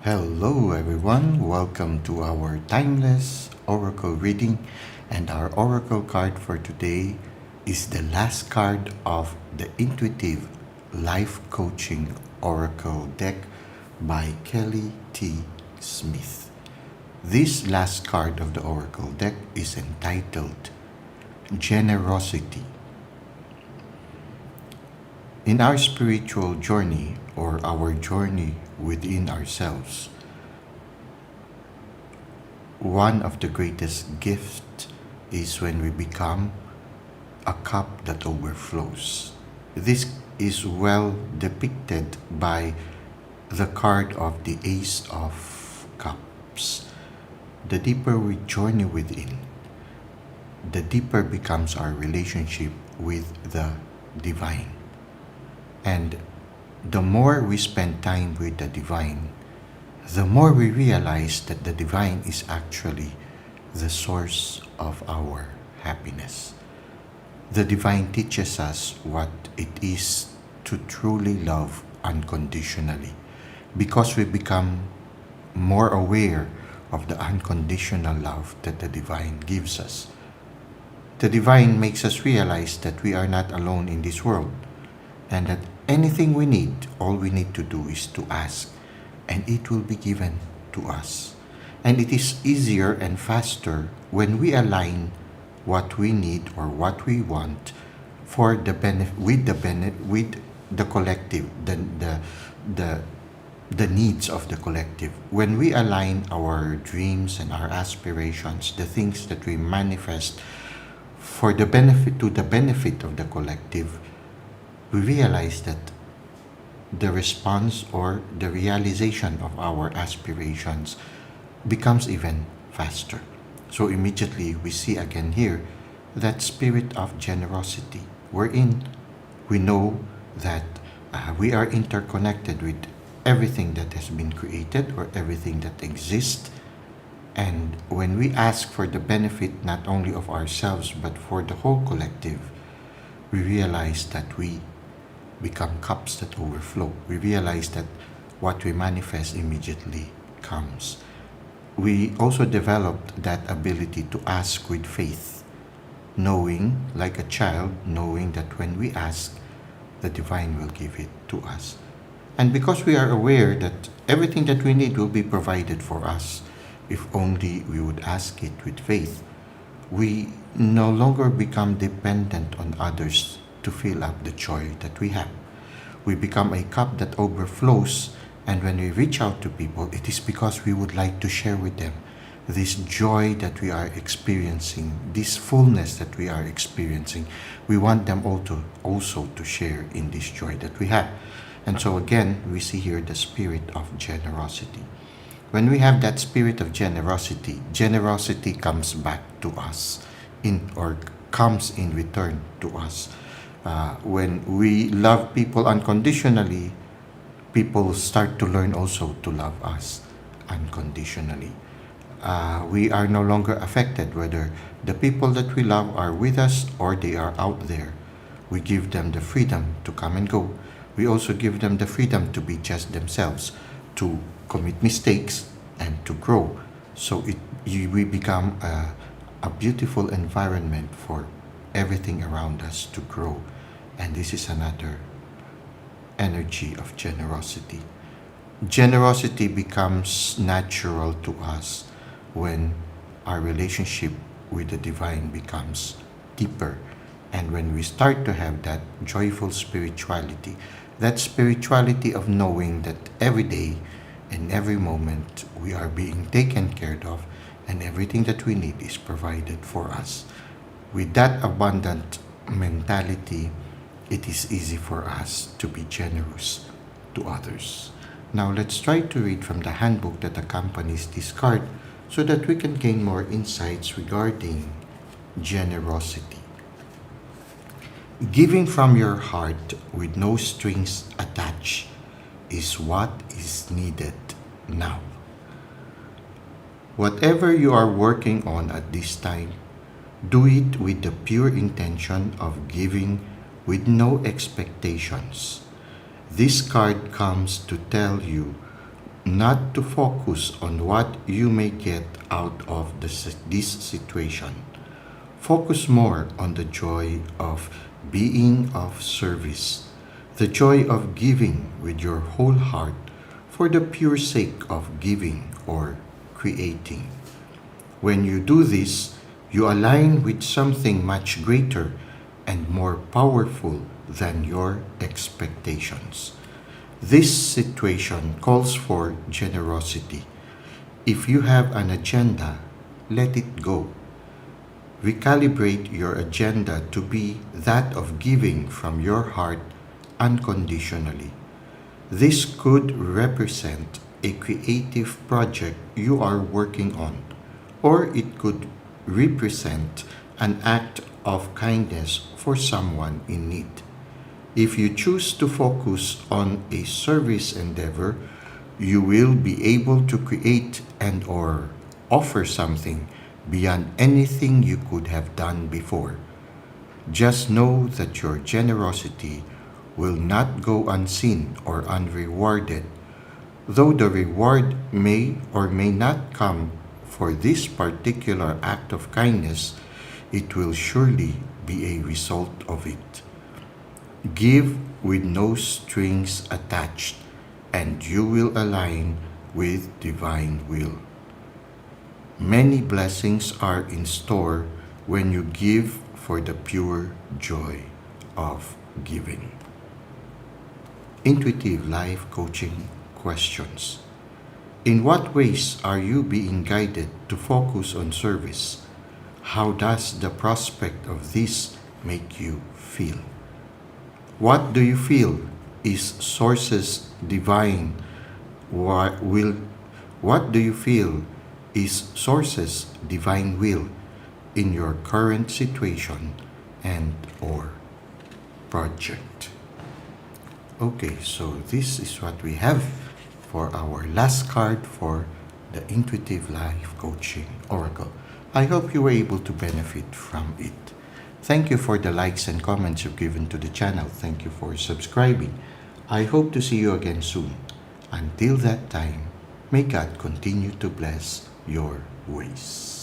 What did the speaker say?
Hello, everyone. Welcome to our timeless oracle reading. And our oracle card for today is the last card of the Intuitive Life Coaching Oracle deck by Kelly T. Smith. This last card of the oracle deck is entitled Generosity. In our spiritual journey or our journey within ourselves, one of the greatest gifts is when we become a cup that overflows. This is well depicted by the card of the Ace of Cups. The deeper we journey within, the deeper becomes our relationship with the divine. And the more we spend time with the divine, the more we realize that the divine is actually the source of our happiness. The divine teaches us what it is to truly love unconditionally because we become more aware of the unconditional love that the divine gives us. The divine makes us realize that we are not alone in this world and that anything we need, all we need to do is to ask, and it will be given to us. And it is easier and faster when we align what we need or what we want for the with the collective, the needs of the collective. When we align our dreams and our aspirations, the things that we manifest for the benefit of the collective, we realize that the response or the realization of our aspirations becomes even faster. So immediately we see again here that spirit of generosity, wherein we know that we are interconnected with everything that has been created or everything that exists. And when we ask for the benefit not only of ourselves but for the whole collective, we realize that we become cups that overflow. We realize that what we manifest immediately comes. We also developed that ability to ask with faith, knowing, like a child, knowing that when we ask, the divine will give it to us. And because we are aware that everything that we need will be provided for us, if only we would ask it with faith, we no longer become dependent on others to fill up the joy that we have. We become a cup that overflows, and when we reach out to people, it is because we would like to share with them this joy that we are experiencing, this fullness that we are experiencing. We want them also to share in this joy that we have. And so again, we see here the spirit of generosity. When we have that spirit of generosity, generosity comes back to us comes in return to us. When we love people unconditionally, people start to learn also to love us unconditionally. We are no longer affected whether the people that we love are with us or they are out there. We give them the freedom to come and go. We also give them the freedom to be just themselves, to commit mistakes and to grow. So we become a beautiful environment for everything around us to grow. And this is another energy of generosity. Generosity becomes natural to us when our relationship with the divine becomes deeper. And when we start to have that joyful spirituality, that spirituality of knowing that every day and every moment we are being taken care of and everything that we need is provided for us. With that abundant mentality, it is easy for us to be generous to others. Now let's try to read from the handbook that accompanies this card so that we can gain more insights regarding generosity. Giving from your heart with no strings attached is what is needed now. Whatever you are working on at this time, do it with the pure intention of giving with no expectations. This card comes to tell you not to focus on what you may get out of this situation. Focus more on the joy of being of service, the joy of giving with your whole heart for the pure sake of giving or creating. When you do this, you align with something much greater and more powerful than your expectations. This situation calls for generosity. If you have an agenda, let it go. Recalibrate your agenda to be that of giving from your heart unconditionally. This could represent a creative project you are working on, or it could represent an act of kindness for someone in need. If you choose to focus on a service endeavor, you will be able to create and or offer something beyond anything you could have done before. Just know that your generosity will not go unseen or unrewarded. Though the reward may or may not come for this particular act of kindness, it will surely be a result of it. Give with no strings attached, and you will align with divine will. Many blessings are in store when you give for the pure joy of giving. Intuitive Life Coaching Questions. In what ways are you being guided to focus on service? How does the prospect of this make you feel? What do you feel is source's divine will? What do you feel is source's divine will in your current situation and or project? Okay, so this is what we have for our last card for the Intuitive Life Coaching Oracle. I hope you were able to benefit from it. Thank you for the likes and comments you've given to the channel. Thank you for subscribing. I hope to see you again soon. Until that time, may God continue to bless your ways.